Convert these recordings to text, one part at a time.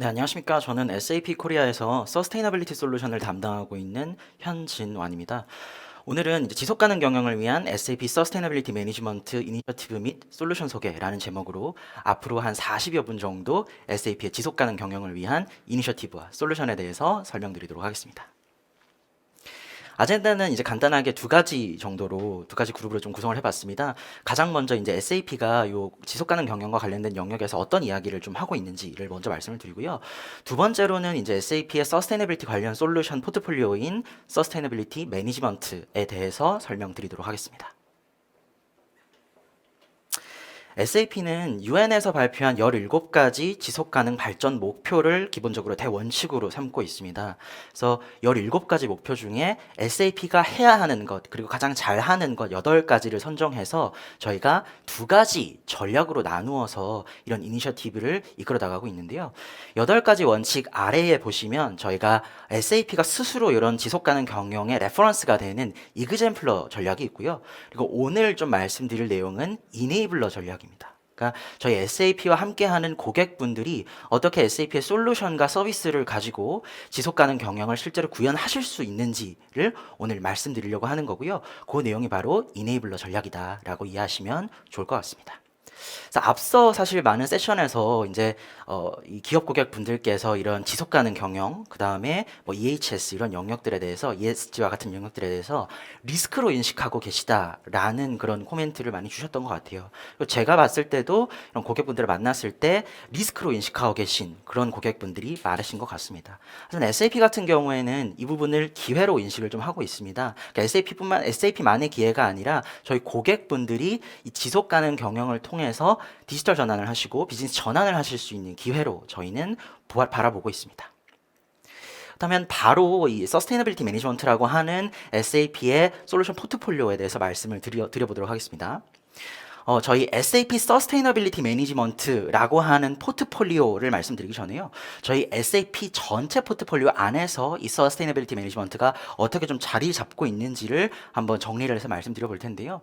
네, 안녕하십니까. 저는 SAP 코리아에서 서스테이너빌리티 솔루션을 담당하고 있는 현진완입니다. 오늘은 이제 지속 가능 경영을 위한 SAP 서스테이너빌리티 매니지먼트 이니셔티브 및 솔루션 소개라는 제목으로 앞으로 한 40여 분 정도 SAP의 지속 가능 경영을 위한 이니셔티브와 솔루션에 대해서 설명드리도록 하겠습니다. 아젠다는 이제 간단하게 두 가지 정도로 두 가지 그룹으로 좀 구성을 해봤습니다. 가장 먼저 이제 SAP가 요 지속 가능 경영과 관련된 영역에서 어떤 이야기를 좀 하고 있는지를 먼저 말씀을 드리고요. 두 번째로는 이제 SAP의 서스테이너빌리티 관련 솔루션 포트폴리오인 서스테이너빌리티 매니지먼트에 대해서 설명드리도록 하겠습니다. SAP는 UN에서 발표한 17가지 지속가능 발전 목표를 기본적으로 대원칙으로 삼고 있습니다. 그래서 17가지 목표 중에 SAP가 해야 하는 것, 그리고 가장 잘하는 것 8가지를 선정해서 저희가 두 가지 전략으로 나누어서 이런 이니셔티브를 이끌어 나가고 있는데요. 8가지 원칙 아래에 보시면 저희가 SAP가 스스로 이런 지속가능 경영의 레퍼런스가 되는 이그젬플러 전략이 있고요. 그리고 오늘 좀 말씀드릴 내용은 이네이블러 전략입니다. 그러니까 저희 SAP와 함께하는 고객분들이 어떻게 SAP의 솔루션과 서비스를 가지고 지속가능 경영을 실제로 구현하실 수 있는지를 오늘 말씀드리려고 하는 거고요. 그 내용이 바로 이네이블러 전략이다라고 이해하시면 좋을 것 같습니다. 그래서 앞서 사실 많은 세션에서 이제 이 기업 고객분들께서 이런 지속 가능 경영, 그 다음에 뭐 EHS 이런 영역들에 대해서 ESG와 같은 영역들에 대해서 리스크로 인식하고 계시다라는 그런 코멘트를 많이 주셨던 것 같아요. 제가 봤을 때도 이런 고객분들을 만났을 때 리스크로 인식하고 계신 그런 고객분들이 많으신 것 같습니다. 그래서 SAP 같은 경우에는 이 부분을 기회로 인식을 좀 하고 있습니다. 그러니까 SAP만의 기회가 아니라 저희 고객분들이 이 지속 가능 경영을 통해서 디지털 전환을 하시고 비즈니스 전환을 하실 수 있는 기회로 저희는 바라보고 있습니다. 그렇다면 바로 이 서스테이너빌리티 매니지먼트라고 하는 SAP의 솔루션 포트폴리오에 대해서 말씀을 드려보도록 하겠습니다. 저희 SAP 서스테이너빌리티 매니지먼트라고 하는 포트폴리오를 말씀드리기 전에요. 저희 SAP 전체 포트폴리오 안에서 이 서스테이너빌리티 매니지먼트가 어떻게 좀 자리 잡고 있는지를 한번 정리를 해서 말씀드려 볼 텐데요.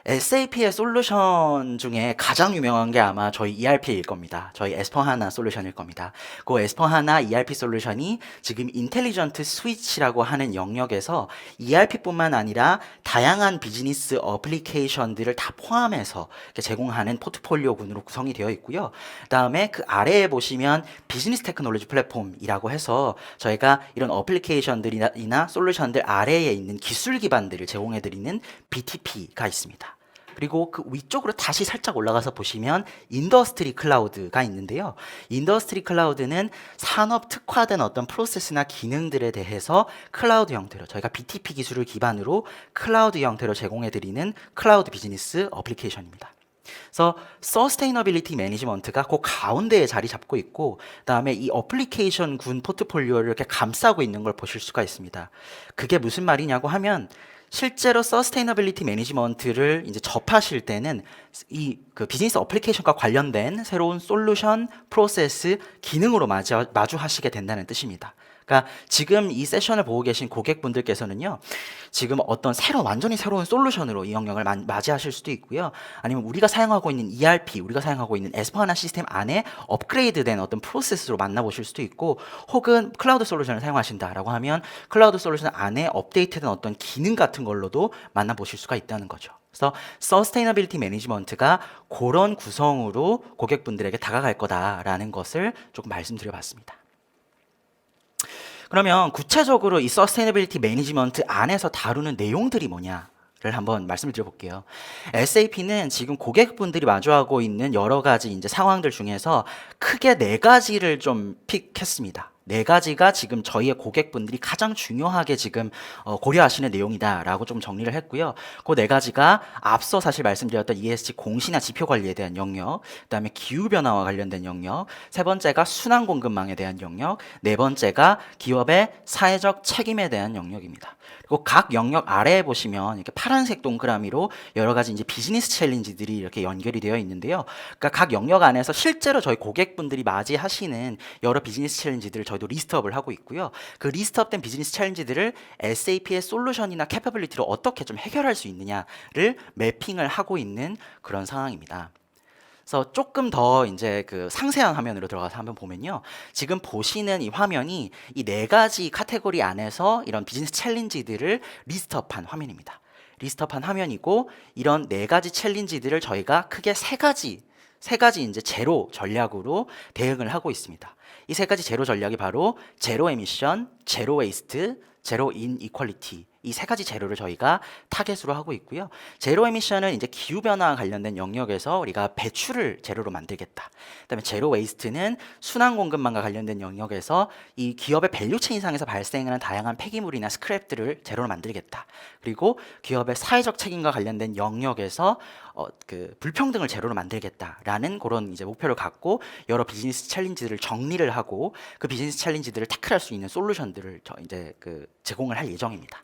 SAP의 솔루션 중에 가장 유명한 게 아마 저희 ERP일 겁니다. 저희 S4HANA 솔루션일 겁니다. 그 S4HANA ERP 솔루션이 지금 인텔리전트 스위치라고 하는 영역에서 ERP뿐만 아니라 다양한 비즈니스 어플리케이션들을 다 포함해서 제공하는 포트폴리오군으로 구성이 되어 있고요. 그다음에 그 아래에 보시면 비즈니스 테크놀로지 플랫폼이라고 해서 저희가 이런 어플리케이션들이나 솔루션들 아래에 있는 기술 기반들을 제공해 드리는 BTP가 있습니다. 그리고 그 위쪽으로 다시 살짝 올라가서 보시면 인더스트리 클라우드가 있는데요. 인더스트리 클라우드는 산업 특화된 어떤 프로세스나 기능들에 대해서 클라우드 형태로 저희가 BTP 기술을 기반으로 클라우드 형태로 제공해 드리는 클라우드 비즈니스 어플리케이션입니다. 그래서 서스테이너빌리티 매니지먼트가 그 가운데에 자리 잡고 있고 그다음에 이 어플리케이션 군 포트폴리오를 이렇게 감싸고 있는 걸 보실 수가 있습니다. 그게 무슨 말이냐고 하면 실제로 서스테이너빌리티 매니지먼트를 이제 접하실 때는 이 그 비즈니스 어플리케이션과 관련된 새로운 솔루션, 프로세스, 기능으로 마주하시게 된다는 뜻입니다. 그러니까 지금 이 세션을 보고 계신 고객분들께서는요, 지금 어떤 완전히 새로운 솔루션으로 이 영역을 맞이하실 수도 있고요. 아니면 우리가 사용하고 있는 ERP, 우리가 사용하고 있는 S4HANA 시스템 안에 업그레이드된 어떤 프로세스로 만나보실 수도 있고, 혹은 클라우드 솔루션을 사용하신다라고 하면 클라우드 솔루션 안에 업데이트된 어떤 기능 같은 걸로도 만나보실 수가 있다는 거죠. 그래서 서스테이너빌리티 매니지먼트가 그런 구성으로 고객분들에게 다가갈 거다라는 것을 조금 말씀드려봤습니다. 그러면 구체적으로 이 서스테이너빌리티 매니지먼트 안에서 다루는 내용들이 뭐냐? 를 한번 말씀을 드려볼게요. SAP는 지금 고객분들이 마주하고 있는 여러 가지 이제 상황들 중에서 크게 4가지를 좀 픽했습니다. 4가지가 지금 저희의 고객분들이 가장 중요하게 지금 고려하시는 내용이다라고 좀 정리를 했고요. 그 4가지가 앞서 사실 말씀드렸던 ESG 공시나 지표 관리에 대한 영역, 그다음에 기후 변화와 관련된 영역, 세 번째가 순환 공급망에 대한 영역, 네 번째가 기업의 사회적 책임에 대한 영역입니다. 그리고 각 영역 아래에 보시면 이렇게 파란색 동그라미로 여러 가지 이제 비즈니스 챌린지들이 이렇게 연결이 되어 있는데요. 그러니까 각 영역 안에서 실제로 저희 고객분들이 맞이하시는 여러 비즈니스 챌린지들을 저희도 리스트업을 하고 있고요. 그 리스트업된 비즈니스 챌린지들을 SAP의 솔루션이나 캐퍼빌리티로 어떻게 좀 해결할 수 있느냐를 매핑을 하고 있는 그런 상황입니다. 그래서 조금 더 이제 그 상세한 화면으로 들어가서 한번 보면요. 지금 보시는 이 화면이 이 네 가지 카테고리 안에서 이런 비즈니스 챌린지들을 리스트업한 화면입니다. 리스트업한 화면이고 이런 네 가지 챌린지들을 저희가 크게 세 가지 이제 제로 전략으로 대응을 하고 있습니다. 이 세 가지 제로 전략이 바로 제로 에미션, 제로 웨이스트, 제로 인 이퀄리티, 이 세 가지 제로를 저희가 타겟으로 하고 있고요. 제로 에미션은 이제 기후 변화와 관련된 영역에서 우리가 배출을 제로로 만들겠다. 그다음에 제로 웨이스트는 순환 공급망과 관련된 영역에서 이 기업의 밸류 체인상에서 발생하는 다양한 폐기물이나 스크랩들을 제로로 만들겠다. 그리고 기업의 사회적 책임과 관련된 영역에서 그 불평등을 제로로 만들겠다라는 그런 이제 목표를 갖고 여러 비즈니스 챌린지들을 정리를 하고 그 비즈니스 챌린지들을 태클할 수 있는 솔루션들을 이제 그 제공을 할 예정입니다.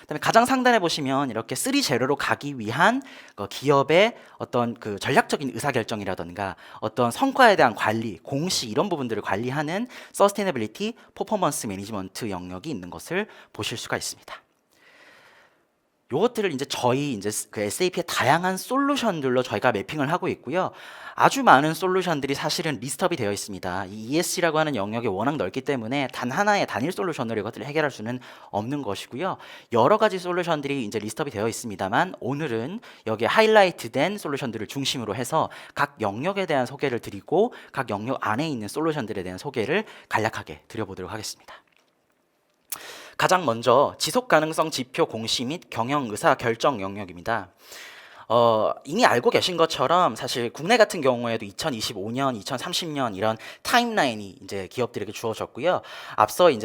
그다음에 가장 상단에 보시면 이렇게 3제로로 가기 위한 기업의 어떤 그 전략적인 의사결정이라든가 어떤 성과에 대한 관리, 공시 이런 부분들을 관리하는 서스테이너빌리티, 퍼포먼스 매니지먼트 영역이 있는 것을 보실 수가 있습니다. 요것들을 이제 저희 이제 그 SAP의 다양한 솔루션들로 저희가 매핑을 하고 있고요. 아주 많은 솔루션들이 사실은 리스트업이 되어 있습니다. 이 ESG라고 하는 영역이 워낙 넓기 때문에 단 하나의 단일 솔루션으로 이것들을 해결할 수는 없는 것이고요. 여러 가지 솔루션들이 이제 리스트업이 되어 있습니다만 오늘은 여기에 하이라이트된 솔루션들을 중심으로 해서 각 영역에 대한 소개를 드리고 각 영역 안에 있는 솔루션들에 대한 소개를 간략하게 드려보도록 하겠습니다. 가장 먼저 지속 가능성 지표 공시 및 경영 의사 결정 영역입니다. 이미 알고 계신 것처럼 사실 국내 같은 경우에도 2025년, 2030년 이런 타임라인이 이제 기업들에게 주어졌고요. 앞선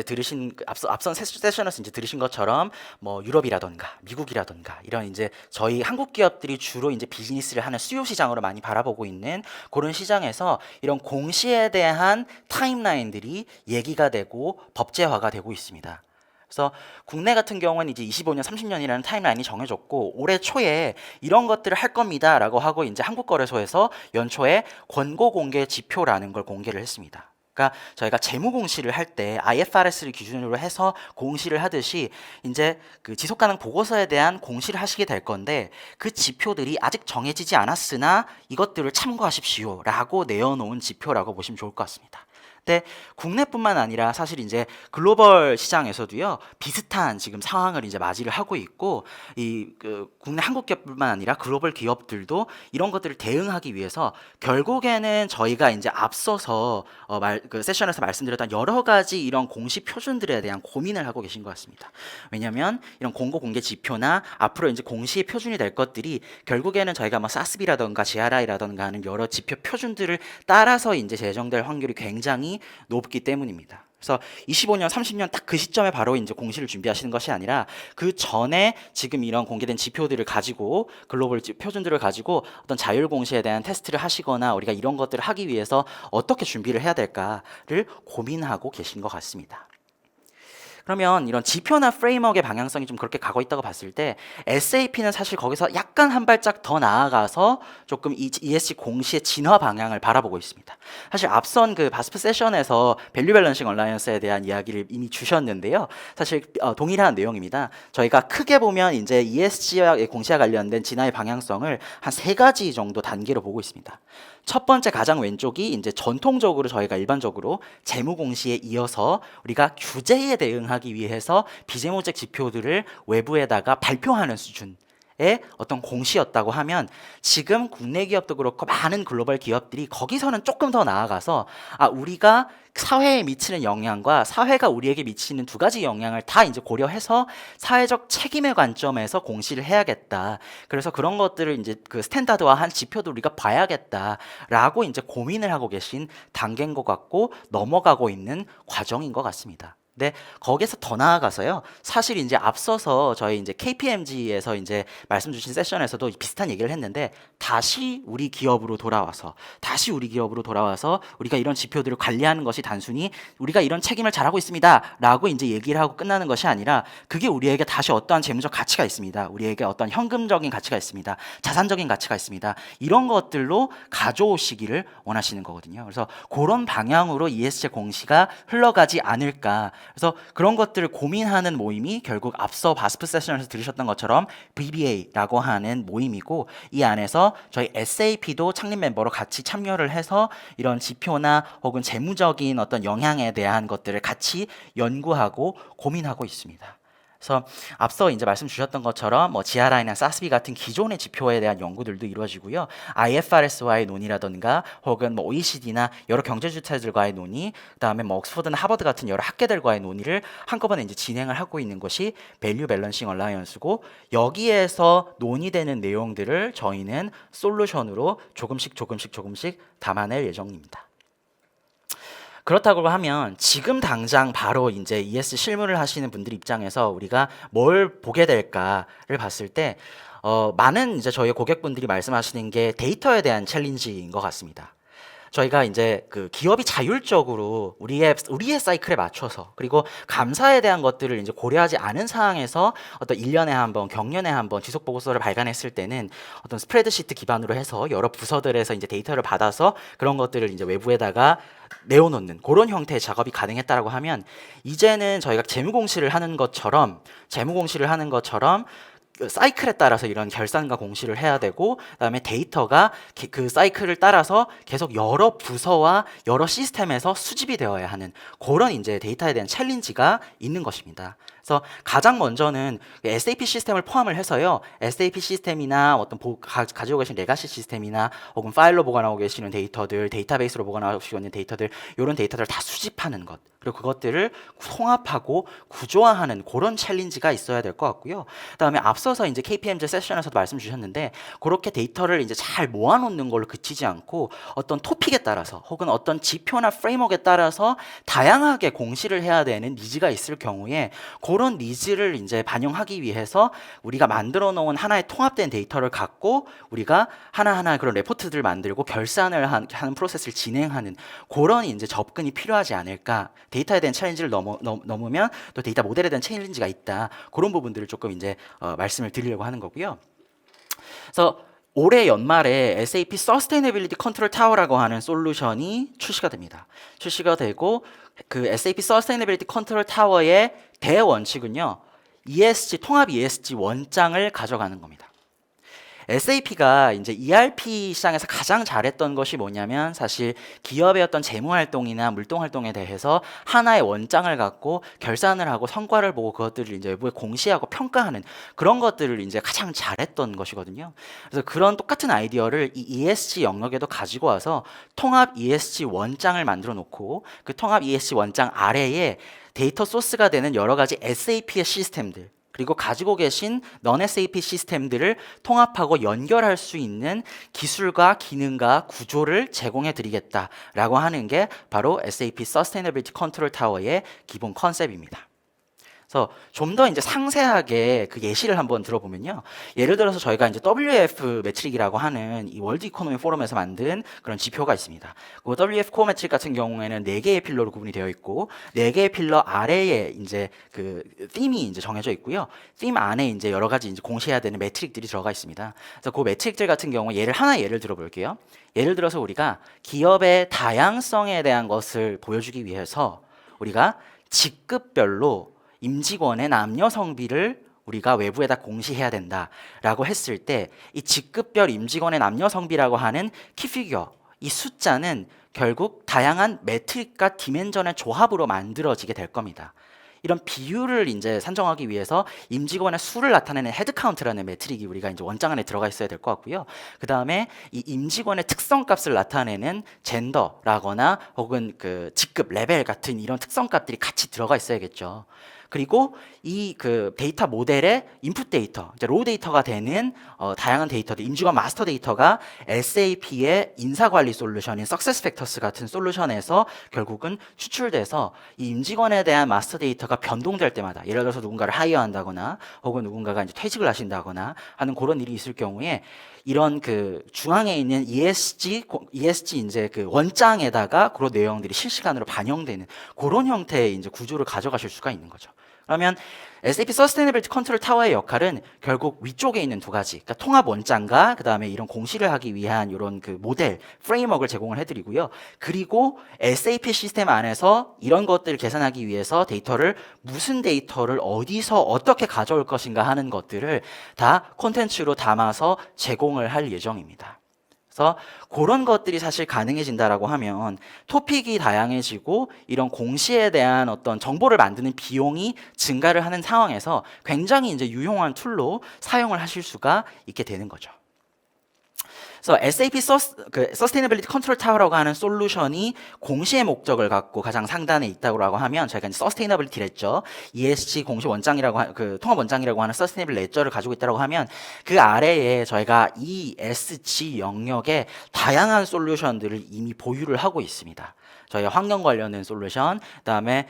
세션에서 이제 들으신 것처럼 뭐 유럽이라던가 미국이라던가 이런 이제 저희 한국 기업들이 주로 이제 비즈니스를 하는 수요 시장으로 많이 바라보고 있는 그런 시장에서 이런 공시에 대한 타임라인들이 얘기가 되고 법제화가 되고 있습니다. 그래서 국내 같은 경우는 이제 25년, 30년이라는 타임라인이 정해졌고 올해 초에 이런 것들을 할 겁니다라고 하고 이제 한국거래소에서 연초에 권고 공개 지표라는 걸 공개를 했습니다. 그러니까 저희가 재무 공시를 할 때 IFRS를 기준으로 해서 공시를 하듯이 이제 그 지속 가능 보고서에 대한 공시를 하시게 될 건데 그 지표들이 아직 정해지지 않았으나 이것들을 참고하십시오라고 내어놓은 지표라고 보시면 좋을 것 같습니다. 근데 국내뿐만 아니라 사실 이제 글로벌 시장에서도요 비슷한 지금 상황을 이제 맞이를 하고 있고 이 그 국내 한국 기업뿐만 아니라 글로벌 기업들도 이런 것들을 대응하기 위해서 결국에는 저희가 이제 앞서서 그 세션에서 말씀드렸던 여러 가지 이런 공시 표준들에 대한 고민을 하고 계신 것 같습니다. 왜냐하면 이런 공고 공개 지표나 앞으로 이제 공시의 표준이 될 것들이 결국에는 저희가 뭐 사스비라던가 GRI라던가 하는 여러 지표 표준들을 따라서 이제 제정될 확률이 굉장히 높기 때문입니다. 그래서 25년, 30년 딱 그 시점에 바로 이제 공시를 준비하시는 것이 아니라 그 전에 지금 이런 공개된 지표들을 가지고 글로벌 표준들을 가지고 어떤 자율 공시에 대한 테스트를 하시거나 우리가 이런 것들을 하기 위해서 어떻게 준비를 해야 될까를 고민하고 계신 것 같습니다. 그러면 이런 지표나 프레임워크의 방향성이 좀 그렇게 가고 있다고 봤을 때 SAP는 사실 거기서 약간 한 발짝 더 나아가서 조금 이 ESG 공시의 진화 방향을 바라보고 있습니다. 사실 앞선 그 바스프 세션에서 밸류 밸런싱 얼라이언스에 대한 이야기를 이미 주셨는데요. 사실 동일한 내용입니다. 저희가 크게 보면 이제 ESG와 공시와 관련된 진화의 방향성을 한 세 가지 정도 단계로 보고 있습니다. 첫 번째 가장 왼쪽이 이제 전통적으로 저희가 일반적으로 재무 공시에 이어서 우리가 규제에 대응하기 위해서 비재무적 지표들을 외부에다가 발표하는 수준의 어떤 공시였다고 하면 지금 국내 기업도 그렇고 많은 글로벌 기업들이 거기서는 조금 더 나아가서 우리가 사회에 미치는 영향과 사회가 우리에게 미치는 두 가지 영향을 다 이제 고려해서 사회적 책임의 관점에서 공시를 해야겠다. 그래서 그런 것들을 이제 그 스탠다드화한 지표도 우리가 봐야겠다라고 이제 고민을 하고 계신 단계인 것 같고 넘어가고 있는 과정인 것 같습니다. 근데 거기에서 더 나아가서요. 사실 이제 앞서서 저희 이제 KPMG에서 이제 말씀 주신 세션에서도 비슷한 얘기를 했는데 다시 우리 기업으로 돌아와서 우리가 이런 지표들을 관리하는 것이 단순히 우리가 이런 책임을 잘하고 있습니다라고 이제 얘기를 하고 끝나는 것이 아니라 그게 우리에게 다시 어떠한 재무적 가치가 있습니다. 우리에게 어떤 현금적인 가치가 있습니다. 자산적인 가치가 있습니다. 이런 것들로 가져오시기를 원하시는 거거든요. 그래서 그런 방향으로 ESG 공시가 흘러가지 않을까. 그래서 그런 것들을 고민하는 모임이 결국 앞서 바스프 세션에서 들으셨던 것처럼 BBA라고 하는 모임이고, 이 안에서 저희 SAP도 창립 멤버로 같이 참여를 해서 이런 지표나 혹은 재무적인 어떤 영향에 대한 것들을 같이 연구하고 고민하고 있습니다. 그래서 앞서 이제 말씀 주셨던 것처럼 뭐 GRI나 사스비 같은 기존의 지표에 대한 연구들도 이루어지고요. IFRS와의 논의라든가 혹은 뭐 OECD나 여러 경제 주체들과의 논의, 그다음에 뭐 옥스퍼드나 하버드 같은 여러 학계들과의 논의를 한꺼번에 이제 진행을 하고 있는 것이 밸류 밸런싱 얼라이언스고, 여기에서 논의되는 내용들을 저희는 솔루션으로 조금씩 담아낼 예정입니다. 그렇다고 하면 지금 당장 바로 이제 ES 실무를 하시는 분들 입장에서 우리가 뭘 보게 될까를 봤을 때 많은 이제 저희 고객분들이 말씀하시는 게 데이터에 대한 챌린지인 것 같습니다. 저희가 이제 그 기업이 자율적으로 우리의 사이클에 맞춰서, 그리고 감사에 대한 것들을 이제 고려하지 않은 상황에서 어떤 1년에 한 번, 경년에 한 번 지속 보고서를 발간했을 때는 어떤 스프레드시트 기반으로 해서 여러 부서들에서 이제 데이터를 받아서 그런 것들을 이제 외부에다가 내어놓는 그런 형태의 작업이 가능했다라고 하면, 이제는 저희가 재무공시를 하는 것처럼 그 사이클에 따라서 이런 결산과 공시를 해야 되고, 그다음에 데이터가 그 사이클을 따라서 계속 여러 부서와 여러 시스템에서 수집이 되어야 하는 그런 이제 데이터에 대한 챌린지가 있는 것입니다. 그래서 가장 먼저는 SAP 시스템을 포함을 해서요, SAP 시스템이나 어떤 가지고 계신 레가시 시스템이나 혹은 파일로 보관하고 계시는 데이터들, 데이터베이스로 보관하고 계시는 데이터들, 이런 데이터들을 다 수집하는 것, 그리고 그것들을 통합하고 구조화하는 그런 챌린지가 있어야 될 것 같고요. 그다음에 앞서서 이제 KPMG 세션에서도 말씀 주셨는데, 그렇게 데이터를 이제 잘 모아놓는 걸로 그치지 않고 어떤 토픽에 따라서 혹은 어떤 지표나 프레임워크에 따라서 다양하게 공시를 해야 되는 니즈가 있을 경우에 그런 니즈를 이제 반영하기 위해서 우리가 만들어 놓은 하나의 통합된 데이터를 갖고 우리가 하나하나 그런 레포트들을 만들고 결산을 하는 프로세스를 진행하는 그런 이제 접근이 필요하지 않을까. 데이터에 대한 챌린지를 넘으면 또 데이터 모델에 대한 챌린지가 있다. 그런 부분들을 조금 이제 말씀을 드리려고 하는 거고요. 그래서 올해 연말에 SAP Sustainability Control Tower라고 하는 솔루션이 출시가 됩니다. 출시가 되고, 그 SAP Sustainability Control Tower의 대원칙은요, ESG, 통합 ESG 원장을 가져가는 겁니다. SAP가 이제 ERP 시장에서 가장 잘했던 것이 뭐냐면, 사실 기업의 어떤 재무 활동이나 물동 활동에 대해서 하나의 원장을 갖고 결산을 하고 성과를 보고 그것들을 이제 외부에 공시하고 평가하는 그런 것들을 이제 가장 잘했던 것이거든요. 그래서 그런 똑같은 아이디어를 이 ESG 영역에도 가지고 와서 통합 ESG 원장을 만들어 놓고, 그 통합 ESG 원장 아래에 데이터 소스가 되는 여러 가지 SAP의 시스템들, 그리고 가지고 계신 non-SAP 시스템들을 통합하고 연결할 수 있는 기술과 기능과 구조를 제공해 드리겠다라고 하는 게 바로 SAP Sustainability Control Tower의 기본 컨셉입니다. 그래서 좀 더 이제 상세하게 그 예시를 한번 들어보면요. 예를 들어서 저희가 이제 WF 매트릭이라고 하는 이 월드 이코노미 포럼에서 만든 그런 지표가 있습니다. 그 WF 코어 매트릭 같은 경우에는 4개의 필러로 구분이 되어 있고, 4개의 필러 아래에 이제 그 ธี임이 이제 정해져 있고요. ธี임 안에 이제 여러 가지 이제 공시해야 되는 매트릭들이 들어가 있습니다. 그래서 그 매트릭들 같은 경우 예를 들어볼게요. 예를 들어서 우리가 기업의 다양성에 대한 것을 보여주기 위해서 우리가 직급별로 임직원의 남녀 성비를 우리가 외부에다 공시해야 된다라고 했을 때, 이 직급별 임직원의 남녀 성비라고 하는 키피규어, 이 숫자는 결국 다양한 매트릭과 디멘전의 조합으로 만들어지게 될 겁니다. 이런 비율을 이제 산정하기 위해서 임직원의 수를 나타내는 헤드카운트라는 매트릭이 우리가 이제 원장 안에 들어가 있어야 될 것 같고요. 그 다음에 이 임직원의 특성값을 나타내는 젠더라거나 혹은 그 직급 레벨 같은 이런 특성값들이 같이 들어가 있어야겠죠. 그리고 이 그 데이터 모델의 인풋 데이터, 이제 로우 데이터가 되는 다양한 데이터들, 임직원 마스터 데이터가 SAP의 인사관리 솔루션인 SuccessFactors 같은 솔루션에서 결국은 추출돼서 이 임직원에 대한 마스터 데이터가 변동될 때마다, 예를 들어서 누군가를 하이어한다거나 혹은 누군가가 이제 퇴직을 하신다거나 하는 그런 일이 있을 경우에 이런 그 중앙에 있는 ESG 이제 그 원장에다가 그런 내용들이 실시간으로 반영되는 그런 형태의 이제 구조를 가져가실 수가 있는 거죠. 그러면 SAP Sustainability Control Tower의 역할은 결국 위쪽에 있는 두 가지, 그러니까 통합 원장과 그 다음에 이런 공시를 하기 위한 이런 그 모델, 프레임워크를 제공을 해드리고요. 그리고 SAP 시스템 안에서 이런 것들을 계산하기 위해서 무슨 데이터를 어디서 어떻게 가져올 것인가 하는 것들을 다 콘텐츠로 담아서 제공을 할 예정입니다. 그래서 그런 것들이 사실 가능해진다라고 하면 토픽이 다양해지고 이런 공시에 대한 어떤 정보를 만드는 비용이 증가를 하는 상황에서 굉장히 이제 유용한 툴로 사용을 하실 수가 있게 되는 거죠. 그래서 SAP Sustainability Control Tower라고 하는 솔루션이 공시의 목적을 갖고 가장 상단에 있다고 하면 저희가 이제 Sustainability를 했죠. ESG 공시 원장이라고 그 통합 원장이라고 하는 Sustainable 레저를 가지고 있다고 하면 그 아래에 저희가 ESG 영역에 다양한 솔루션들을 이미 보유를 하고 있습니다. 저희가 환경 관련된 솔루션, 그다음에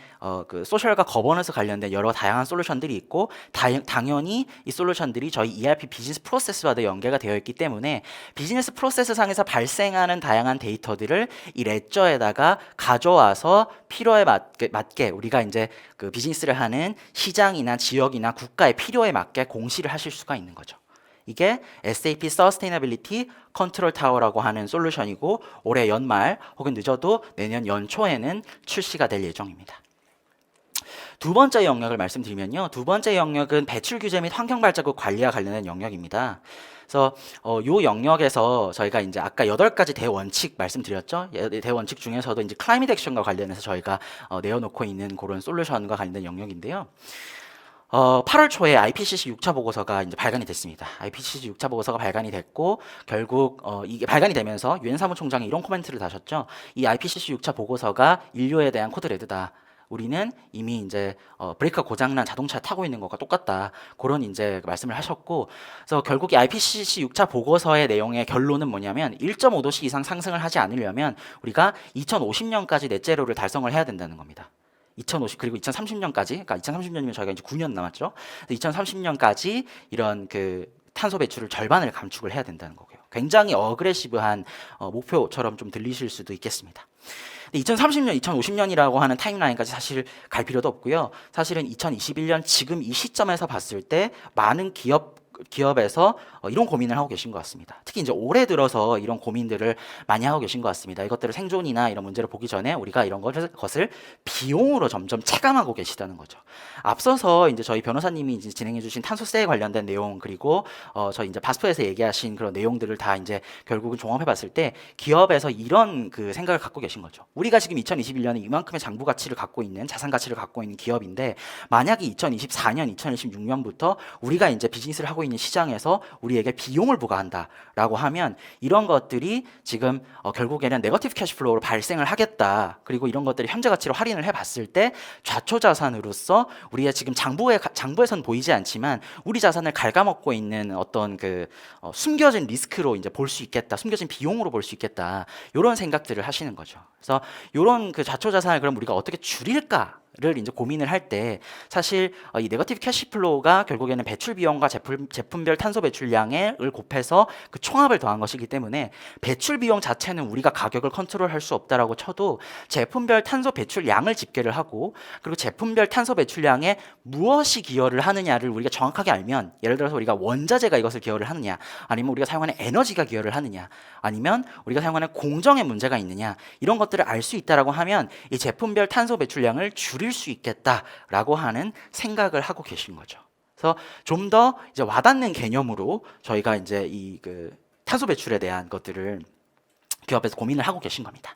그 소셜과 거버넌스 관련된 여러 다양한 솔루션들이 있고 당연히 이 솔루션들이 저희 ERP 비즈니스 프로세스와도 연계가 되어 있기 때문에 비즈니스 프로세스 상에서 발생하는 다양한 데이터들을 이 레저에다가 가져와서 필요에 맞게 우리가 이제 그 비즈니스를 하는 시장이나 지역이나 국가의 필요에 맞게 공시를 하실 수가 있는 거죠. 이게 SAP Sustainability Control Tower라고 하는 솔루션이고 올해 연말 혹은 늦어도 내년 연초에는 출시가 될 예정입니다. 두 번째 영역을 말씀드리면요. 두 번째 영역은 배출 규제 및 환경 발자국 관리와 관련된 영역입니다. 그래서 요 영역에서 저희가 이제 아까 8가지 대원칙 말씀드렸죠. 대원칙 중에서도 이제 클라이밋 액션과 관련해서 저희가 내어놓고 있는 그런 솔루션과 관련된 영역인데요. 8월 초에 IPCC 6차 보고서가 이제 발간이 됐습니다. IPCC 6차 보고서가 발간이 됐고 결국 이게 발간이 되면서 유엔 사무총장이 이런 코멘트를 다셨죠. 이 IPCC 6차 보고서가 인류에 대한 코드 레드다. 우리는 이미 이제 브레이크가 고장난 자동차 타고 있는 것과 똑같다. 그런 이제 말씀을 하셨고, 그래서 결국 이 IPCC 6차 보고서의 내용의 결론은 뭐냐면 1.5도씨 이상 상승을 하지 않으려면 우리가 2050년까지 넷제로를 달성을 해야 된다는 겁니다. 2050 그리고 2030년까지, 그러니까 2030년이면 저희가 이제 9년 남았죠. 2030년까지 이런 그 탄소 배출을 절반을 감축을 해야 된다는 거고요. 굉장히 어그레시브한 목표처럼 좀 들리실 수도 있겠습니다. 2030년, 2050년이라고 하는 타임라인까지 사실 갈 필요도 없고요. 사실은 2021년 지금 이 시점에서 봤을 때 많은 기업에서 이런 고민을 하고 계신 것 같습니다. 특히 이제 올해 들어서 이런 고민들을 많이 하고 계신 것 같습니다. 이것들을 생존이나 이런 문제를 보기 전에 우리가 이런 것을 비용으로 점점 체감하고 계시다는 거죠. 앞서서 이제 저희 변호사님이 이제 진행해주신 탄소세에 관련된 내용 그리고 저희 이제 바스프에서 얘기하신 그런 내용들을 다 이제 결국은 종합해봤을 때 기업에서 이런 그 생각을 갖고 계신 거죠. 우리가 지금 2021년에 이만큼의 장부 가치를 갖고 있는 자산 가치를 갖고 있는 기업인데 만약에 2024년, 2026년부터 우리가 이제 비즈니스를 하고 있는 시장에서 우리에게 비용을 부과한다라고 하면 이런 것들이 지금 결국에는 네거티브 캐시플로우로 발생을 하겠다. 그리고 이런 것들이 현재 가치로 할인을 해봤을 때 좌초 자산으로서 우리가 지금 장부에선 보이지 않지만 우리 자산을 갉아먹고 있는 어떤 그 숨겨진 리스크로 이제 볼 수 있겠다. 숨겨진 비용으로 볼 수 있겠다. 이런 생각들을 하시는 거죠. 그래서 이런 그 좌초 자산을 그럼 우리가 어떻게 줄일까? 를 이제 고민을 할 때 사실 이 네거티브 캐시플로우가 결국에는 배출 비용과 제품별 탄소 배출량을 곱해서 그 총합을 더한 것이기 때문에 배출 비용 자체는 우리가 가격을 컨트롤할 수 없다라고 쳐도 제품별 탄소 배출량을 집계를 하고 그리고 제품별 탄소 배출량에 무엇이 기여를 하느냐를 우리가 정확하게 알면 예를 들어서 우리가 원자재가 이것을 기여를 하느냐 아니면 우리가 사용하는 에너지가 기여를 하느냐 아니면 우리가 사용하는 공정에 문제가 있느냐 이런 것들을 알 수 있다라고 하면 이 제품별 탄소 배출량을 줄일 수 있겠다라고 하는 생각을 하고 계신 거죠. 그래서 좀 더 이제 와닿는 개념으로 저희가 이제 이 그 탄소 배출에 대한 것들을 기업에서 고민을 하고 계신 겁니다.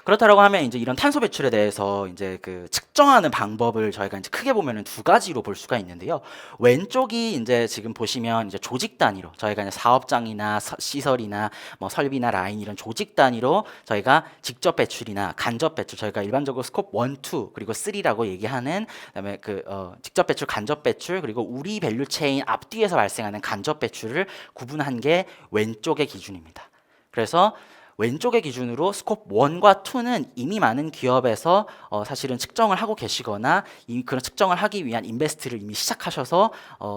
그렇다라고 하면 이제 이런 탄소 배출에 대해서 이제 그 측정하는 방법을 저희가 이제 크게 보면은 두 가지로 볼 수가 있는데요. 왼쪽이 이제 지금 보시면 이제 조직 단위로 저희가 이제 사업장이나 시설이나 뭐 설비나 라인 이런 조직 단위로 저희가 직접 배출이나 간접 배출 저희가 일반적으로 스콥 1, 2 그리고 3라고 얘기하는 그다음에 그 직접 배출, 간접 배출 그리고 우리 밸류 체인 앞뒤에서 발생하는 간접 배출을 구분한 게 왼쪽의 기준입니다. 그래서 왼쪽의 기준으로 스콥 1과 2는 이미 많은 기업에서 사실은 측정을 하고 계시거나 그런 측정을 하기 위한 인베스트를 이미 시작하셔서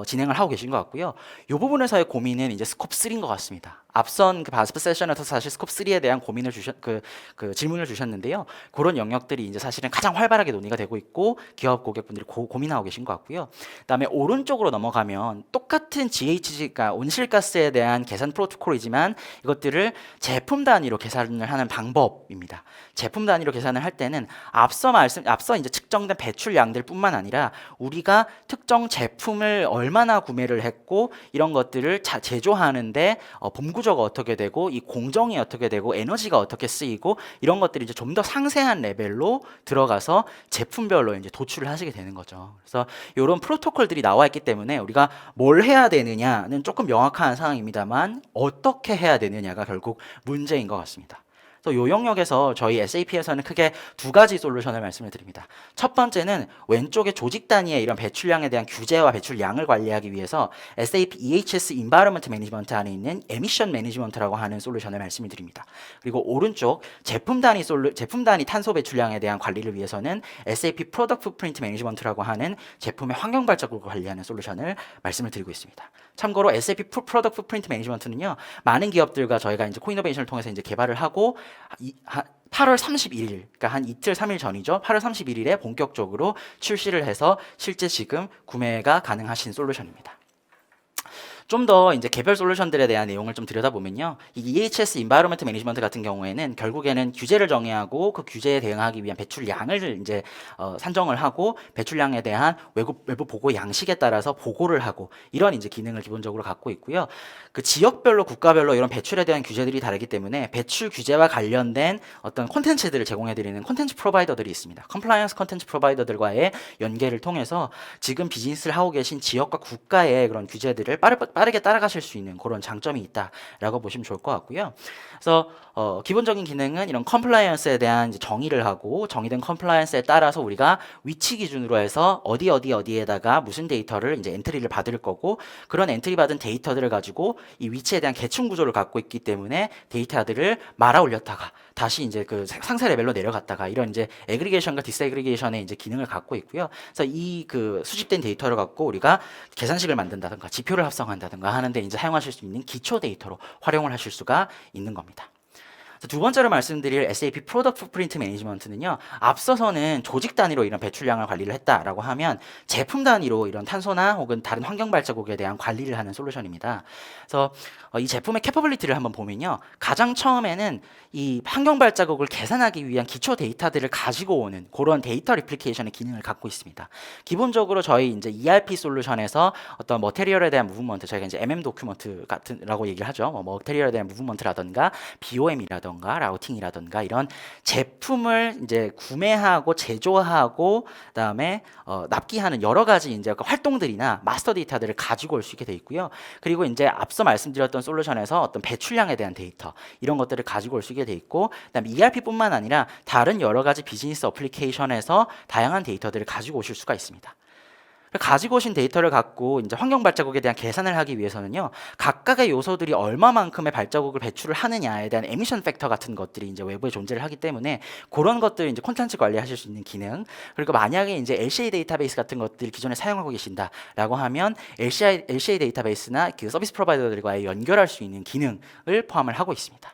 진행을 하고 계신 것 같고요. 이 부분에서의 고민은 이제 스콥 3인 것 같습니다. 앞선 그 바스프 세션에서 사실 스콥 3에 대한 고민을 질문을 주셨는데요. 그런 영역들이 이제 사실은 가장 활발하게 논의가 되고 있고 기업 고객분들이 고민하고 계신 것 같고요. 그다음에 오른쪽으로 넘어가면 똑같은 GHG, 그러니까 온실가스에 대한 계산 프로토콜이지만 이것들을 제품 단위로 계산을 하는 방법입니다. 제품 단위로 계산을 할 때는 앞서 이제 측정된 배출량들뿐만 아니라 우리가 특정 제품을 얼마나 구매를 했고 이런 것들을 제조하는데 본구조가 어떻게 되고 이 공정이 어떻게 되고 에너지가 어떻게 쓰이고 이런 것들이 이제 좀 더 상세한 레벨로 들어가서 제품별로 이제 도출을 하시게 되는 거죠. 그래서 이런 프로토콜들이 나와 있기 때문에 우리가 뭘 해야 되느냐는 조금 명확한 상황입니다만 어떻게 해야 되느냐가 결국 문제인 것 같습니다. 또 이 영역에서 저희 SAP에서는 크게 두 가지 솔루션을 말씀을 드립니다. 첫 번째는 왼쪽의 조직 단위의 이런 배출량에 대한 규제와 배출량을 관리하기 위해서 SAP EHS Environment Management 안에 있는 Emission Management라고 하는 솔루션을 말씀을 드립니다. 그리고 오른쪽 제품 단위 탄소 배출량에 대한 관리를 위해서는 SAP Product Footprint Management라고 하는 제품의 환경 발자국을 관리하는 솔루션을 말씀을 드리고 있습니다. 참고로 SAP Product Footprint Management는요, 많은 기업들과 저희가 이제 코이노베이션을 통해서 이제 개발을 하고 8월 31일, 그러니까 한 이틀 3일 전이죠. 8월 31일에 본격적으로 출시를 해서 실제 지금 구매가 가능하신 솔루션입니다. 좀 더 이제 개별 솔루션들에 대한 내용을 좀 들여다보면요. 이 EHS Environment Management 같은 경우에는 결국에는 규제를 정의하고 그 규제에 대응하기 위한 배출량을 이제 산정을 하고 배출량에 대한 외부 보고 양식에 따라서 보고를 하고 이런 이제 기능을 기본적으로 갖고 있고요. 그 지역별로 국가별로 이런 배출에 대한 규제들이 다르기 때문에 배출 규제와 관련된 어떤 콘텐츠들을 제공해드리는 콘텐츠 프로바이더들이 있습니다. 컴플라이언스 콘텐츠 프로바이더들과의 연계를 통해서 지금 비즈니스를 하고 계신 지역과 국가의 그런 규제들을 빠르게 따라가실 수 있는 그런 장점이 있다라고 보시면 좋을 것 같고요. 그래서 기본적인 기능은 이런 컴플라이언스에 대한 이제 정의를 하고 정의된 컴플라이언스에 따라서 우리가 위치 기준으로 해서 어디에다가 무슨 데이터를 이제 엔트리를 받을 거고 그런 엔트리 받은 데이터들을 가지고 이 위치에 대한 계층 구조를 갖고 있기 때문에 데이터들을 말아 올렸다가 다시 이제 그 상세 레벨로 내려갔다가 이런 이제 애그리게이션과 디스애그리게이션의 이제 기능을 갖고 있고요. 그래서 이 그 수집된 데이터를 갖고 우리가 계산식을 만든다든가 지표를 합성한다든가 하는데 이제 사용하실 수 있는 기초 데이터로 활용을 하실 수가 있는 겁니다. 두 번째로 말씀드릴 SAP Product Footprint Management는요, 앞서서는 조직 단위로 이런 배출량을 관리를 했다라고 하면 제품 단위로 이런 탄소나 혹은 다른 환경 발자국에 대한 관리를 하는 솔루션입니다. 그래서 이 제품의 캐퍼빌리티를 한번 보면요, 가장 처음에는 이 환경 발자국을 계산하기 위한 기초 데이터들을 가지고 오는 그런 데이터 리플리케이션의 기능을 갖고 있습니다. 기본적으로 저희 이제 ERP 솔루션에서 어떤 머테리얼에 대한 무브먼트, 저희가 이제 도큐먼트 같은라고 얘기를 하죠. 머테리얼에 대한 무브먼트라든가 BOM이라든가 라우팅이라든가 이런 제품을 이제 구매하고 제조하고 그다음에 납기하는 여러 가지 이제 활동들이나 마스터 데이터들을 가지고 올 수 있게 돼 있고요. 그리고 이제 앞서 말씀드렸던 솔루션에서 어떤 배출량에 대한 데이터 이런 것들을 가지고 올 수 있게 돼 있고, 그다음에 ERP뿐만 아니라 다른 여러 가지 비즈니스 어플리케이션에서 다양한 데이터들을 가지고 오실 수가 있습니다. 가지고 오신 데이터를 갖고 이제 환경 발자국에 대한 계산을 하기 위해서는요, 각각의 요소들이 얼마만큼의 발자국을 배출을 하느냐에 대한 에미션 팩터 같은 것들이 이제 외부에 존재를 하기 때문에 그런 것들 이제 콘텐츠 관리하실 수 있는 기능, 그리고 만약에 이제 LCA 데이터베이스 같은 것들 기존에 사용하고 계신다라고 하면 LCA 데이터베이스나 그 서비스 프로바이더들과의 연결할 수 있는 기능을 포함을 하고 있습니다.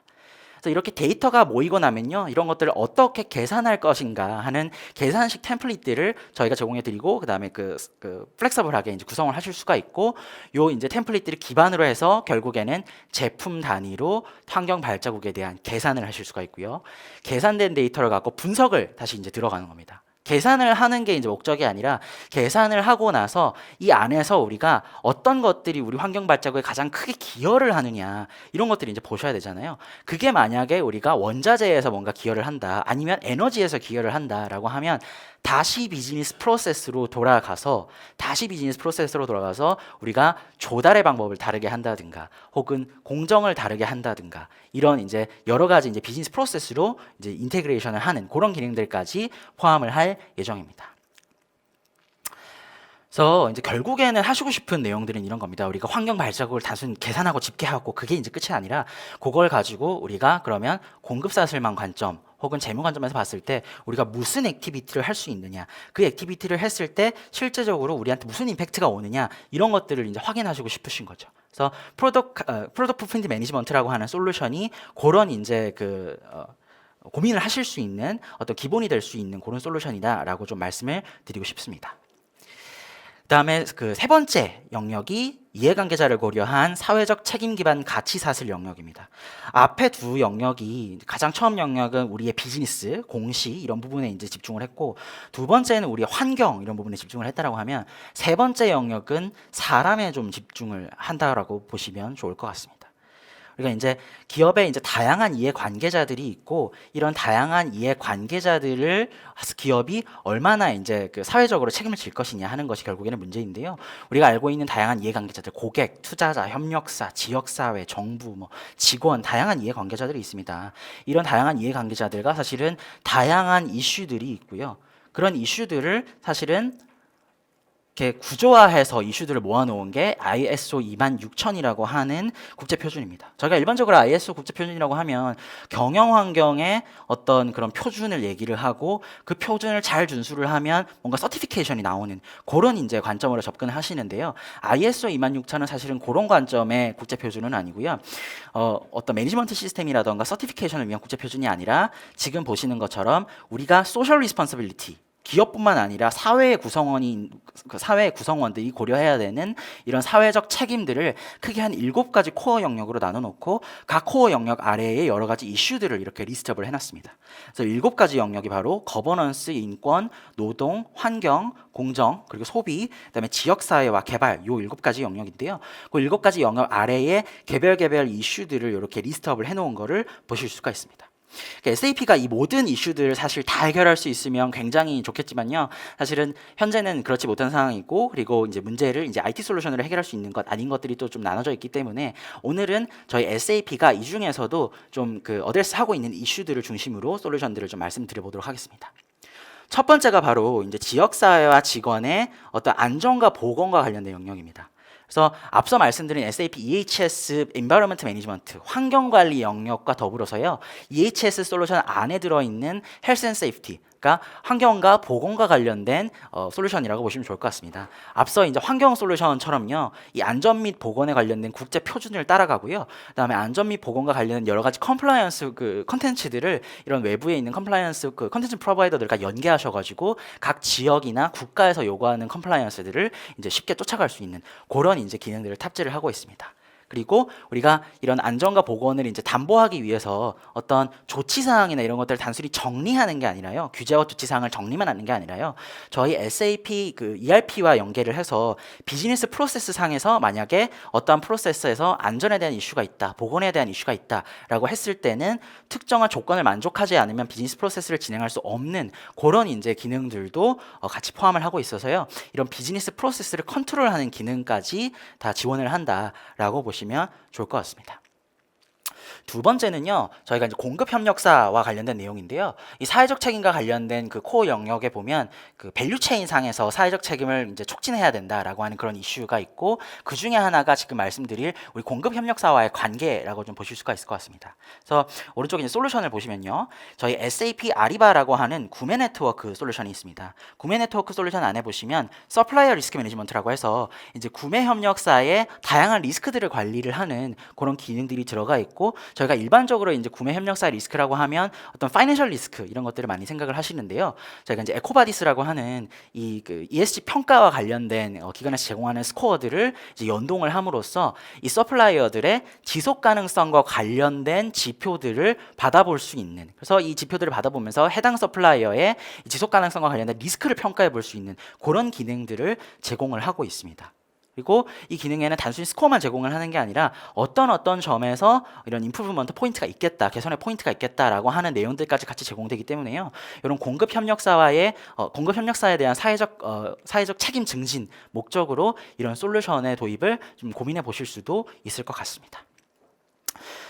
그래서 이렇게 데이터가 모이고 나면요, 이런 것들을 어떻게 계산할 것인가 하는 계산식 템플릿들을 저희가 제공해드리고, 그 다음에 그 플렉서블하게 이제 구성을 하실 수가 있고, 요 이제 템플릿들을 기반으로 해서 결국에는 제품 단위로 환경 발자국에 대한 계산을 하실 수가 있고요. 계산된 데이터를 갖고 분석을 다시 이제 들어가는 겁니다. 계산을 하는 게 이제 목적이 아니라 계산을 하고 나서 이 안에서 우리가 어떤 것들이 우리 환경 발자국에 가장 크게 기여를 하느냐 이런 것들이 이제 보셔야 되잖아요. 그게 만약에 우리가 원자재에서 뭔가 기여를 한다, 아니면 에너지에서 기여를 한다라고 하면 다시 비즈니스 프로세스로 돌아가서 우리가 조달의 방법을 다르게 한다든가 혹은 공정을 다르게 한다든가 이런 이제 여러 가지 이제 비즈니스 프로세스로 이제 인테그레이션을 하는 그런 기능들까지 포함을 할 예정입니다. 그래서 이제 결국에는 하시고 싶은 내용들은 이런 겁니다. 우리가 환경 발자국을 단순히 계산하고 집계하고 그게 이제 끝이 아니라 그걸 가지고 우리가 그러면 공급사슬망 관점 혹은 재무 관점에서 봤을 때 우리가 무슨 액티비티를 할 수 있느냐, 그 액티비티를 했을 때 실제적으로 우리한테 무슨 임팩트가 오느냐 이런 것들을 이제 확인하시고 싶으신 거죠. 그래서 프로덕트 푸드프린트 매니지먼트라고 하는 솔루션이 그런 이제 고민을 하실 수 있는 어떤 기본이 될 수 있는 그런 솔루션이다라고 좀 말씀을 드리고 싶습니다. 그다음에 그 세 번째 영역이 이해관계자를 고려한 사회적 책임 기반 가치 사슬 영역입니다. 앞에 두 영역이 가장 처음 영역은 우리의 비즈니스, 공시 이런 부분에 이제 집중을 했고 두 번째는 우리의 환경 이런 부분에 집중을 했다라고 하면 세 번째 영역은 사람에 좀 집중을 한다라고 보시면 좋을 것 같습니다. 그러니까 이제 기업에 이제 다양한 이해 관계자들이 있고 이런 다양한 이해 관계자들을 기업이 얼마나 이제 그 사회적으로 책임을 질 것이냐 하는 것이 결국에는 문제인데요. 우리가 알고 있는 다양한 이해 관계자들, 고객, 투자자, 협력사, 지역사회, 정부, 뭐 직원, 다양한 이해 관계자들이 있습니다. 이런 다양한 이해 관계자들과 사실은 다양한 이슈들이 있고요. 그런 이슈들을 사실은 이렇게 구조화해서 이슈들을 모아놓은 게 ISO 26000이라고 하는 국제표준입니다. 저희가 일반적으로 ISO 국제표준이라고 하면 경영환경의 어떤 그런 표준을 얘기를 하고 그 표준을 잘 준수를 하면 뭔가 서티피케이션이 나오는 그런 이제 관점으로 접근을 하시는데요. ISO 26000은 사실은 그런 관점의 국제표준은 아니고요. 어떤 매니지먼트 시스템이라던가 서티피케이션을 위한 국제표준이 아니라 지금 보시는 것처럼 우리가 소셜 리스폰서빌리티 기업뿐만 아니라 사회의 구성원들이 고려해야 되는 이런 사회적 책임들을 크게 한 7가지 코어 영역으로 나눠놓고 각 코어 영역 아래에 여러 가지 이슈들을 이렇게 리스트업을 해놨습니다. 그래서 7가지 영역이 바로 거버넌스, 인권, 노동, 환경, 공정, 그리고 소비, 그다음에 지역사회와 개발 요 7가지 영역인데요. 그 7가지 영역 아래에 개별 이슈들을 이렇게 리스트업을 해놓은 거를 보실 수가 있습니다. SAP가 이 모든 이슈들을 사실 다 해결할 수 있으면 굉장히 좋겠지만요. 사실은 현재는 그렇지 못한 상황이고 그리고 이제 문제를 이제 IT 솔루션으로 해결할 수 있는 것 아닌 것들이 또 좀 나눠져 있기 때문에 오늘은 저희 SAP가 이 중에서도 좀 어드레스 하고 있는 이슈들을 중심으로 솔루션들을 좀 말씀드려 보도록 하겠습니다. 첫 번째가 바로 이제 지역사회와 직원의 어떤 안전과 보건과 관련된 영역입니다. 그래서 앞서 말씀드린 SAP EHS Environment Management 환경관리 영역과 더불어서요. EHS 솔루션 안에 들어있는 Health and Safety 그러니까 환경과 보건과 관련된 솔루션이라고 보시면 좋을 것 같습니다. 앞서 이제 환경 솔루션처럼요. 이 안전 및 보건에 관련된 국제 표준을 따라가고요. 그다음에 안전 및 보건과 관련된 여러 가지 컴플라이언스 컨텐츠들을 이런 외부에 있는 컴플라이언스 컨텐츠 프로바이더들과 연계하셔 가지고 각 지역이나 국가에서 요구하는 컴플라이언스들을 이제 쉽게 쫓아갈 수 있는 그런 이제 기능들을 탑재를 하고 있습니다. 그리고 우리가 이런 안전과 보건을 이제 담보하기 위해서 어떤 조치사항이나 이런 것들을 단순히 정리하는 게 아니라요. 규제와 조치사항을 정리만 하는 게 아니라요. 저희 SAP ERP와 연계를 해서 비즈니스 프로세스 상에서 만약에 어떠한 프로세스에서 안전에 대한 이슈가 있다, 보건에 대한 이슈가 있다라고 했을 때는 특정한 조건을 만족하지 않으면 비즈니스 프로세스를 진행할 수 없는 그런 이제 기능들도 같이 포함을 하고 있어서요. 이런 비즈니스 프로세스를 컨트롤하는 기능까지 다 지원을 한다라고 보시면 좋을 것 같습니다. 두 번째는요, 저희가 이제 공급 협력사와 관련된 내용인데요. 이 사회적 책임과 관련된 그 코어 영역에 보면 그 밸류체인 상에서 사회적 책임을 이제 촉진해야 된다라고 하는 그런 이슈가 있고 그 중에 하나가 지금 말씀드릴 우리 공급 협력사와의 관계라고 좀 보실 수가 있을 것 같습니다. 그래서 오른쪽에 이제 솔루션을 보시면요, 저희 SAP 아리바라고 하는 구매 네트워크 솔루션이 있습니다. 구매 네트워크 솔루션 안에 보시면 서플라이어 리스크 매니지먼트라고 해서 이제 구매 협력사의 다양한 리스크들을 관리를 하는 그런 기능들이 들어가 있고 저희가 일반적으로 이제 구매 협력사 리스크라고 하면 어떤 파이낸셜 리스크 이런 것들을 많이 생각을 하시는데요. 저희가 이제 에코바디스라고 하는 이 ESG 평가와 관련된 기관에서 제공하는 스코어들을 이제 연동을 함으로써 이 서플라이어들의 지속 가능성과 관련된 지표들을 받아볼 수 있는, 그래서 이 지표들을 받아보면서 해당 서플라이어의 지속 가능성과 관련된 리스크를 평가해 볼 수 있는 그런 기능들을 제공을 하고 있습니다. 그리고 이 기능에는 단순히 스코어만 제공을 하는 게 아니라 어떤 점에서 이런 임프루먼트 포인트가 있겠다, 개선의 포인트가 있겠다라고 하는 내용들까지 같이 제공되기 때문에요. 이런 공급 협력사에 대한 사회적 책임 증진 목적으로 이런 솔루션의 도입을 좀 고민해 보실 수도 있을 것 같습니다.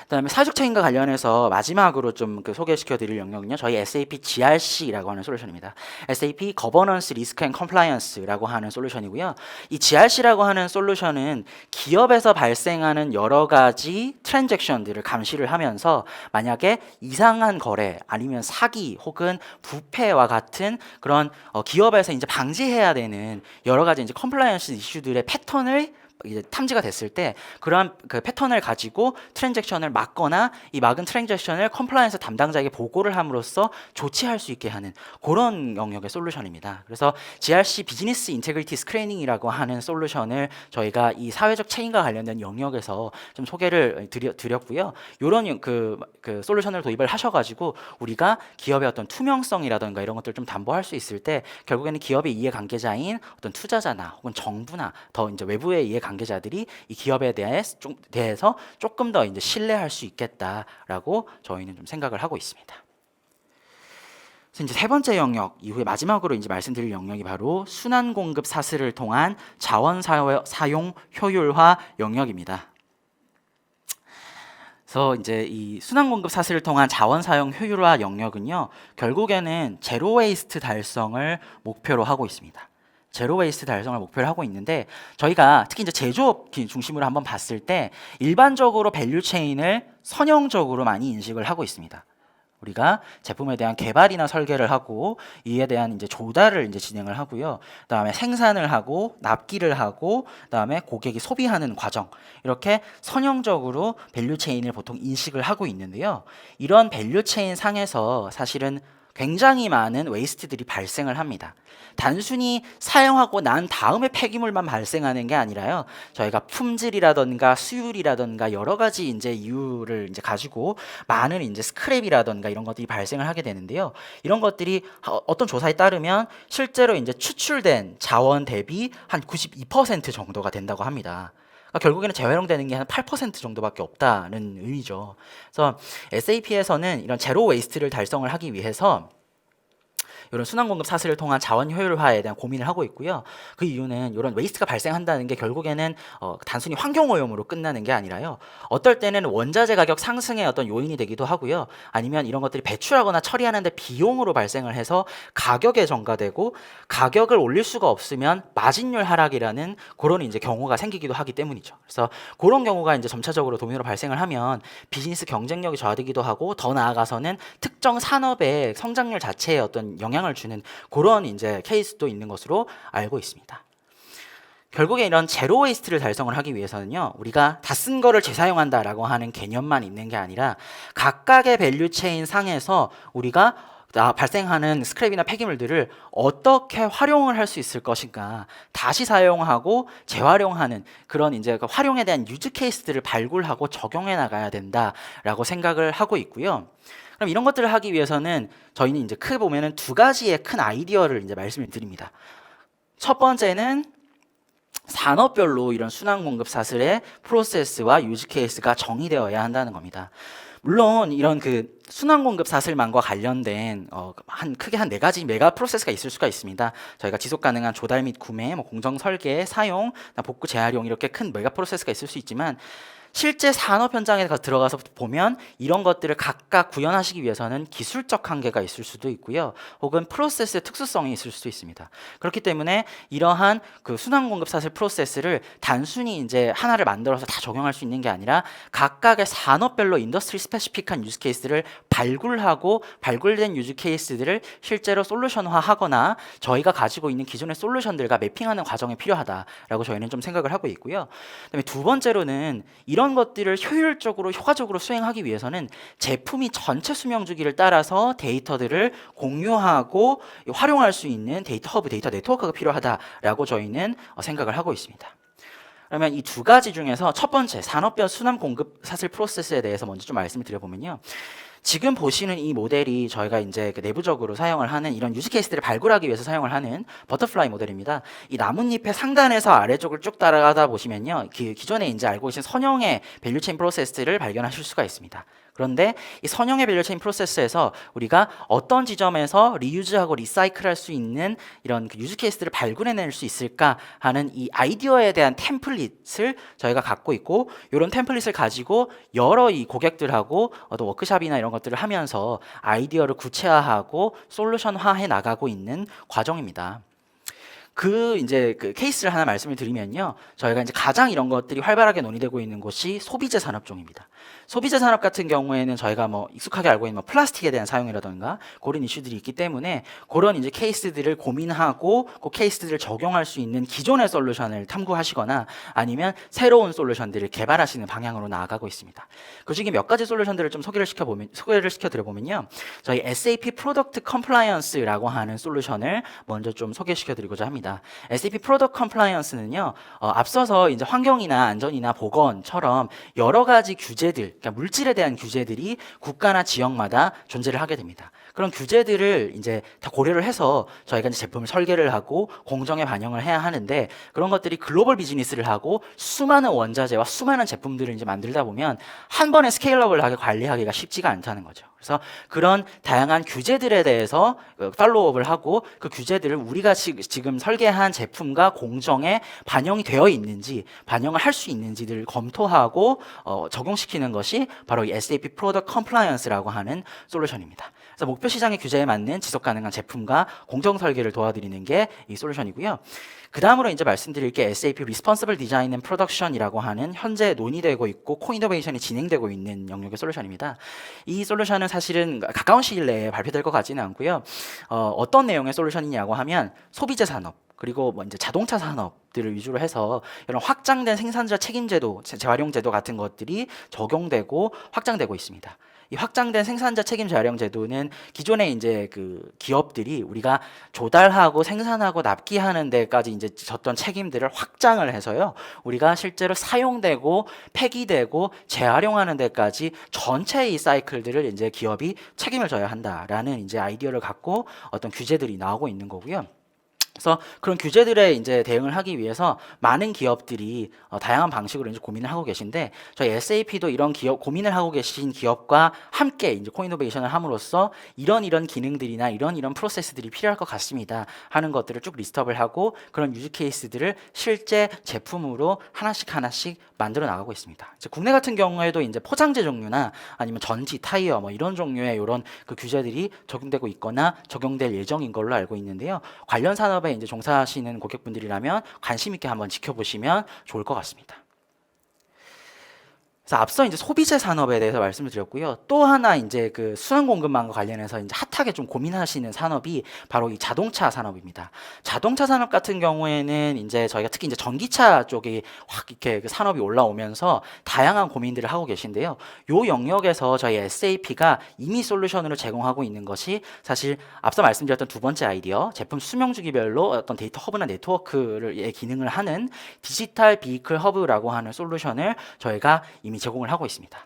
그다음에 사회적 책임과 관련해서 마지막으로 좀 소개시켜 드릴 영역은요. 저희 SAP GRC라고 하는 솔루션입니다. SAP Governance, Risk and Compliance라고 하는 솔루션이고요. 이 GRC라고 하는 솔루션은 기업에서 발생하는 여러 가지 트랜잭션들을 감시를 하면서 만약에 이상한 거래 아니면 사기 혹은 부패와 같은 그런 기업에서 이제 방지해야 되는 여러 가지 이제 컴플라이언스 이슈들의 패턴을 이제 탐지가 됐을 때 그러한 그 패턴을 가지고 트랜잭션을 막거나 이 막은 트랜잭션을 컴플라이언스 담당자에게 보고를 함으로써 조치할 수 있게 하는 그런 영역의 솔루션입니다. 그래서 GRC 비즈니스 인테그리티 스크리닝이라고 하는 솔루션을 저희가 이 사회적 책임과 관련된 영역에서 좀 소개를 드렸고요. 이런 그 솔루션을 도입을 하셔가지고 우리가 기업의 어떤 투명성이라든가 이런 것들을 좀 담보할 수 있을 때 결국에는 기업의 이해관계자인 어떤 투자자나 혹은 정부나 더 이제 외부의 이해관계자들이 이 기업에 대해서 조금 더 이제 신뢰할 수 있겠다라고 저희는 좀 생각을 하고 있습니다. 그래서 이제 세 번째 영역 이후에 마지막으로 이제 말씀드릴 영역이 바로 순환 공급 사슬을 통한 자원 사용 효율화 영역입니다. 그래서 이제 이 순환 공급 사슬을 통한 자원 사용 효율화 영역은요, 결국에는 제로 웨이스트 달성을 목표로 하고 있습니다. 제로 웨이스트 달성을 목표로 하고 있는데 저희가 특히 이제 제조업 중심으로 한번 봤을 때 일반적으로 밸류 체인을 선형적으로 많이 인식을 하고 있습니다. 우리가 제품에 대한 개발이나 설계를 하고 이에 대한 이제 조달을 이제 진행을 하고요. 그다음에 생산을 하고 납기를 하고 그다음에 고객이 소비하는 과정 이렇게 선형적으로 밸류 체인을 보통 인식을 하고 있는데요. 이런 밸류 체인 상에서 사실은 굉장히 많은 웨이스트들이 발생을 합니다. 단순히 사용하고 난 다음에 폐기물만 발생하는 게 아니라요. 저희가 품질이라던가 수율이라던가 여러 가지 이제 이유를 이제 가지고 많은 이제 스크랩이라던가 이런 것들이 발생을 하게 되는데요. 이런 것들이 어떤 조사에 따르면 실제로 이제 추출된 자원 대비 한 92% 정도가 된다고 합니다. 그러니까 결국에는 재활용되는 게 한 8% 정도밖에 없다는 의미죠. 그래서 SAP에서는 이런 제로 웨이스트를 달성을 하기 위해서 이런 순환 공급 사슬을 통한 자원 효율화에 대한 고민을 하고 있고요. 그 이유는 이런 웨이스트가 발생한다는 게 결국에는 단순히 환경 오염으로 끝나는 게 아니라요. 어떨 때는 원자재 가격 상승의 어떤 요인이 되기도 하고요. 아니면 이런 것들이 배출하거나 처리하는데 비용으로 발생을 해서 가격에 전가되고 가격을 올릴 수가 없으면 마진율 하락이라는 그런 이제 경우가 생기기도 하기 때문이죠. 그래서 그런 경우가 이제 점차적으로 도미노로 발생을 하면 비즈니스 경쟁력이 저하되기도 하고 더 나아가서는 특정 산업의 성장률 자체에 어떤 영향을 주는 그런 이제 케이스도 있는 것으로 알고 있습니다. 결국에 이런 제로 웨이스트를 달성을 하기 위해서는요, 우리가 다 쓴 거를 재사용한다라고 하는 개념만 있는 게 아니라 각각의 밸류 체인 상에서 우리가 발생하는 스크랩이나 폐기물들을 어떻게 활용을 할 수 있을 것인가, 다시 사용하고 재활용하는 그런 이제 그 활용에 대한 유즈 케이스들을 발굴하고 적용해 나가야 된다라고 생각을 하고 있고요. 그럼 이런 것들을 하기 위해서는 저희는 이제 크게 보면은 두 가지의 큰 아이디어를 이제 말씀을 드립니다. 첫 번째는 산업별로 이런 순환 공급 사슬의 프로세스와 유즈 케이스가 정의되어야 한다는 겁니다. 물론 이런 그 순환 공급 사슬망과 관련된 크게 한 4가지 메가 프로세스가 있을 수가 있습니다. 저희가 지속 가능한 조달 및 구매, 공정 설계, 사용, 복구 재활용 이렇게 큰 메가 프로세스가 있을 수 있지만 실제 산업 현장에 들어가서 보면 이런 것들을 각각 구현하시기 위해서는 기술적 한계가 있을 수도 있고요. 혹은 프로세스의 특수성이 있을 수도 있습니다. 그렇기 때문에 이러한 그 순환 공급 사슬 프로세스를 단순히 이제 하나를 만들어서 다 적용할 수 있는 게 아니라 각각의 산업별로 인더스트리 스페시픽한 유즈 케이스를 발굴하고 발굴된 유즈 케이스들을 실제로 솔루션화하거나 저희가 가지고 있는 기존의 솔루션들과 매핑하는 과정이 필요하다라고 저희는 좀 생각을 하고 있고요. 그다음에 두 번째로는 이런 것들을 효율적으로 효과적으로 수행하기 위해서는 제품이 전체 수명 주기를 따라서 데이터들을 공유하고 활용할 수 있는 데이터 허브, 데이터 네트워크가 필요하다라고 저희는 생각을 하고 있습니다. 그러면 이 두 가지 중에서 첫 번째 산업별 순환 공급 사슬 프로세스에 대해서 먼저 좀 말씀을 드려보면요. 지금 보시는 이 모델이 저희가 이제 그 내부적으로 사용을 하는 이런 유즈 케이스들을 발굴하기 위해서 사용을 하는 버터플라이 모델입니다. 이 나뭇잎의 상단에서 아래쪽을 쭉 따라가다 보시면요, 기존에 이제 알고 계신 선형의 밸류체인 프로세스를 발견하실 수가 있습니다. 그런데 이 선형의 밸류체인 프로세스에서 우리가 어떤 지점에서 리유즈하고 리사이클할 수 있는 이런 그 유즈 케이스들을 발굴해낼 수 있을까 하는 이 아이디어에 대한 템플릿을 저희가 갖고 있고, 이런 템플릿을 가지고 여러 이 고객들하고 어떤 워크샵이나 이런 것들을 하면서 아이디어를 구체화하고 솔루션화해 나가고 있는 과정입니다. 이제 그 케이스를 하나 말씀을 드리면요. 저희가 이제 가장 이런 것들이 활발하게 논의되고 있는 곳이 소비재 산업종입니다. 소비재 산업 같은 경우에는 저희가 뭐 익숙하게 알고 있는 뭐 플라스틱에 대한 사용이라던가 그런 이슈들이 있기 때문에 그런 이제 케이스들을 고민하고 그 케이스들을 적용할 수 있는 기존의 솔루션을 탐구하시거나 아니면 새로운 솔루션들을 개발하시는 방향으로 나아가고 있습니다. 그 중에 몇 가지 솔루션들을 좀 소개를 시켜드려보면요. 저희 SAP 프로덕트 컴플라이언스라고 하는 솔루션을 먼저 좀 소개시켜드리고자 합니다. SAP 프로덕트 컴플라이언스는요, 앞서서 이제 환경이나 안전이나 보건처럼 여러 가지 규제들, 그러니까 물질에 대한 규제들이 국가나 지역마다 존재를 하게 됩니다. 그런 규제들을 이제 다 고려를 해서 저희가 이제 제품을 설계를 하고 공정에 반영을 해야 하는데 그런 것들이 글로벌 비즈니스를 하고 수많은 원자재와 수많은 제품들을 이제 만들다 보면 한 번에 스케일러블하게 관리하기가 쉽지가 않다는 거죠. 그래서 그런 다양한 규제들에 대해서 팔로우업을 하고 그 규제들을 우리가 지금 설계한 제품과 공정에 반영이 되어 있는지 반영을 할 수 있는지를 검토하고 적용시키는 것이 바로 이 SAP Product Compliance라고 하는 솔루션입니다. 그래서 목표 시장의 규제에 맞는 지속 가능한 제품과 공정 설계를 도와드리는 게 이 솔루션이고요. 그 다음으로 이제 말씀드릴 게 SAP Responsible Design and Production이라고 하는 현재 논의되고 있고 코이노베이션이 진행되고 있는 영역의 솔루션입니다. 이 솔루션은 사실은 가까운 시일 내에 발표될 것 같지는 않고요. 어떤 내용의 솔루션이냐고 하면 소비재 산업 그리고 뭐 이제 자동차 산업들을 위주로 해서 이런 확장된 생산자 책임제도, 재활용제도 같은 것들이 적용되고 확장되고 있습니다. 이 확장된 생산자 책임 재활용 제도는 기존에 이제 그 기업들이 우리가 조달하고 생산하고 납기하는 데까지 이제 졌던 책임들을 확장을 해서요. 우리가 실제로 사용되고 폐기되고 재활용하는 데까지 전체의 이 사이클들을 이제 기업이 책임을 져야 한다라는 이제 아이디어를 갖고 어떤 규제들이 나오고 있는 거고요. 그래서 그런 규제들에 이제 대응을 하기 위해서 많은 기업들이 다양한 방식으로 이제 고민을 하고 계신데 저희 SAP도 이런 고민을 하고 계신 기업과 함께 이제 코이노베이션을 함으로써 이런 기능들이나 이런 프로세스들이 필요할 것 같습니다 하는 것들을 쭉 리스트업을 하고 그런 유즈 케이스들을 실제 제품으로 하나씩 만들어 나가고 있습니다. 이제 국내 같은 경우에도 이제 포장재 종류나 아니면 전지, 타이어 뭐 이런 종류의 이런 그 규제들이 적용되고 있거나 적용될 예정인 걸로 알고 있는데요. 관련 산업에 이제 종사하시는 고객분들이라면 관심 있게 한번 지켜보시면 좋을 것 같습니다. 그래서 앞서 이제 소비재 산업에 대해서 말씀을 드렸고요. 또 하나 이제 그 순환 공급망과 관련해서 이제 핫하게 좀 고민하시는 산업이 바로 이 자동차 산업입니다. 자동차 산업 같은 경우에는 이제 저희가 특히 이제 전기차 쪽이 확 이렇게 그 산업이 올라오면서 다양한 고민들을 하고 계신데요. 요 영역에서 저희 SAP가 이미 솔루션으로 제공하고 있는 것이 사실 앞서 말씀드렸던 두 번째 아이디어, 제품 수명 주기별로 어떤 데이터 허브나 네트워크의 기능을 하는 디지털 비클 허브라고 하는 솔루션을 저희가 이미 제공을 하고 있습니다.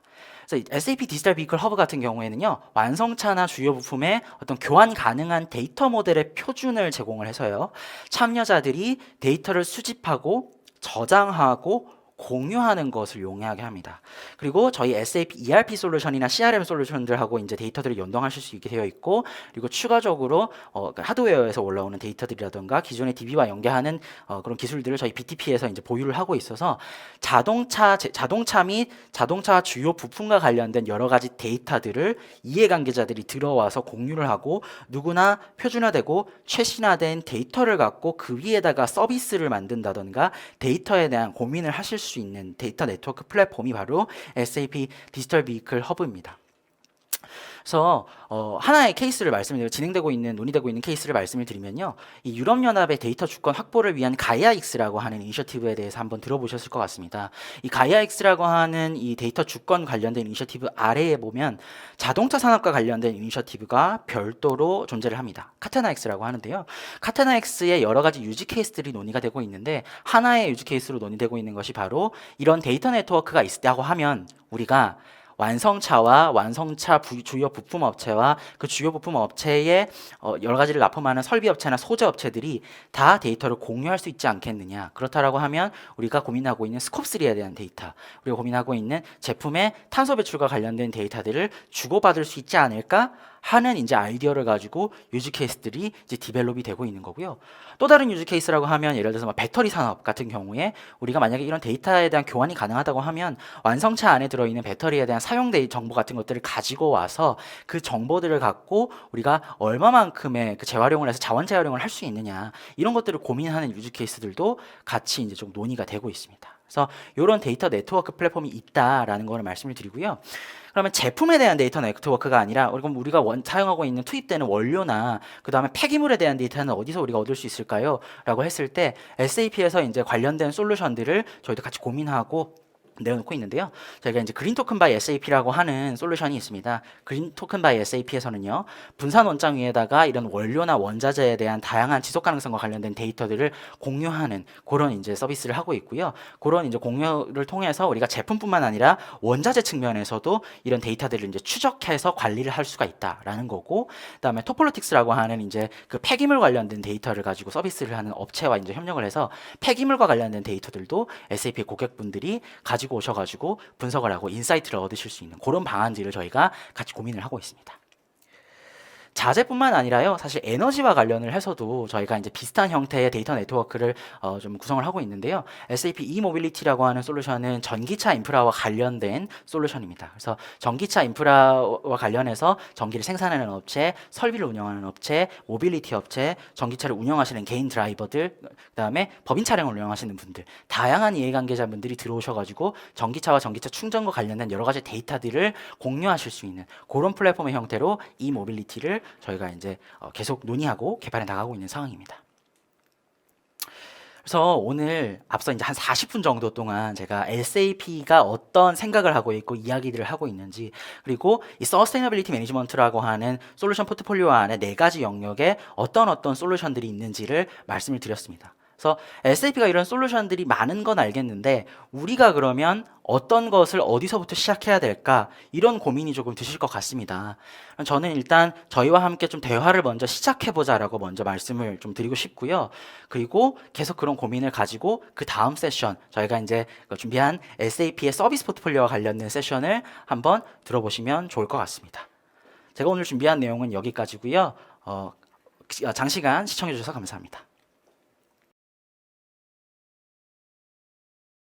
그래서 SAP 디지털 비클 허브 같은 경우에는요, 완성차나 주요 부품의 어떤 교환 가능한 데이터 모델의 표준을 제공을 해서요, 참여자들이 데이터를 수집하고 저장하고 공유하는 것을 용이하게 합니다. 그리고 저희 SAP ERP 솔루션이나 CRM 솔루션들하고 이제 데이터들을 연동하실 수 있게 되어 있고, 그리고 추가적으로 하드웨어에서 올라오는 데이터들이라든가 기존의 DB와 연계하는 그런 기술들을 저희 BTP에서 이제 보유를 하고 있어서 자동차 및 자동차 주요 부품과 관련된 여러 가지 데이터들을 이해관계자들이 들어와서 공유를 하고 누구나 표준화되고 최신화된 데이터를 갖고 그 위에다가 서비스를 만든다던가 데이터에 대한 고민을 하실 수 있는 데이터 네트워크 플랫폼이 바로 SAP 디지털 비클 허브입니다. 그래서 하나의 케이스를 진행되고 있는 논의되고 있는 케이스를 말씀을 드리면요, 이 유럽연합의 데이터 주권 확보를 위한 가이아익스라고 하는 이니셔티브에 대해서 한번 들어보셨을 것 같습니다. 이 가이아익스라고 하는 이 데이터 주권 관련된 이니셔티브 아래에 보면 자동차 산업과 관련된 이니셔티브가 별도로 존재를 합니다. 카테나엑스라고 하는데요, 카테나엑스의 여러 가지 유지 케이스들이 논의가 되고 있는데 하나의 유지 케이스로 논의되고 있는 것이 바로 이런 데이터 네트워크가 있다고 하면 우리가 완성차와 완성차 주요 부품 업체와 그 주요 부품 업체의 여러 가지를 납품하는 설비 업체나 소재 업체들이 다 데이터를 공유할 수 있지 않겠느냐. 그렇다라고 하면 우리가 고민하고 있는 스콥3에 대한 데이터, 우리가 고민하고 있는 제품의 탄소 배출과 관련된 데이터들을 주고받을 수 있지 않을까 하는 이제 아이디어를 가지고 유즈 케이스들이 이제 디벨롭이 되고 있는 거고요. 또 다른 유즈 케이스라고 하면 예를 들어서 뭐 배터리 산업 같은 경우에 우리가 만약에 이런 데이터에 대한 교환이 가능하다고 하면 완성차 안에 들어있는 배터리에 대한 사용 정보 같은 것들을 가지고 와서 그 정보들을 갖고 우리가 얼마만큼의 그 재활용을 해서 자원 재활용을 할 수 있느냐, 이런 것들을 고민하는 유즈 케이스들도 같이 이제 좀 논의가 되고 있습니다. 그래서 이런 데이터 네트워크 플랫폼이 있다라는 거를 말씀을 드리고요. 그러면 제품에 대한 데이터 네트워크가 아니라 그럼 우리가 사용하고 있는 투입되는 원료나 그 다음에 폐기물에 대한 데이터는 어디서 우리가 얻을 수 있을까요? 라고 했을 때 SAP에서 이제 관련된 솔루션들을 저희도 같이 고민하고 내어놓고 있는데요. 저희가 이제 그린 토큰 바이 SAP라고 하는 솔루션이 있습니다. 그린 토큰 바이 SAP에서는요, 분산 원장 위에다가 이런 원료나 원자재에 대한 다양한 지속 가능성과 관련된 데이터들을 공유하는 그런 이제 서비스를 하고 있고요. 그런 이제 공유를 통해서 우리가 제품뿐만 아니라 원자재 측면에서도 이런 데이터들을 이제 추적해서 관리를 할 수가 있다라는 거고, 그다음에 토폴로틱스라고 하는 이제 그 폐기물 관련된 데이터를 가지고 서비스를 하는 업체와 이제 협력을 해서 폐기물과 관련된 데이터들도 SAP 고객분들이 가지고 오셔가지고 분석을 하고 인사이트를 얻으실 수 있는 그런 방안들을 저희가 같이 고민을 하고 있습니다. 자재뿐만 아니라요, 사실 에너지와 관련을 해서도 저희가 이제 비슷한 형태의 데이터 네트워크를 좀 구성을 하고 있는데요. SAP e모빌리티라고 하는 솔루션은 전기차 인프라와 관련된 솔루션입니다. 그래서 전기차 인프라와 관련해서 전기를 생산하는 업체, 설비를 운영하는 업체, 모빌리티 업체, 전기차를 운영하시는 개인 드라이버들, 그다음에 법인 차량을 운영하시는 분들, 다양한 이해관계자분들이 들어오셔가지고 전기차와 전기차 충전과 관련된 여러 가지 데이터들을 공유하실 수 있는 그런 플랫폼의 형태로 e모빌리티를 저희가 이제 계속 논의하고 개발해 나가고 있는 상황입니다. 그래서 오늘 앞서 이제 한 40분 정도 동안 제가 SAP가 어떤 생각을 하고 있고 이야기들을 하고 있는지, 그리고 이 서스테이너빌리티 매니지먼트라고 하는 솔루션 포트폴리오 안에 4가지 영역에 어떤 솔루션들이 있는지를 말씀을 드렸습니다. 그래서 SAP가 이런 솔루션들이 많은 건 알겠는데 우리가 그러면 어떤 것을 어디서부터 시작해야 될까, 이런 고민이 조금 드실 것 같습니다. 저는 일단 저희와 함께 좀 대화를 먼저 시작해보자라고 먼저 말씀을 좀 드리고 싶고요. 그리고 계속 그런 고민을 가지고 그 다음 세션, 저희가 이제 준비한 SAP의 서비스 포트폴리오와 관련된 세션을 한번 들어보시면 좋을 것 같습니다. 제가 오늘 준비한 내용은 여기까지고요. 장시간 시청해 주셔서 감사합니다.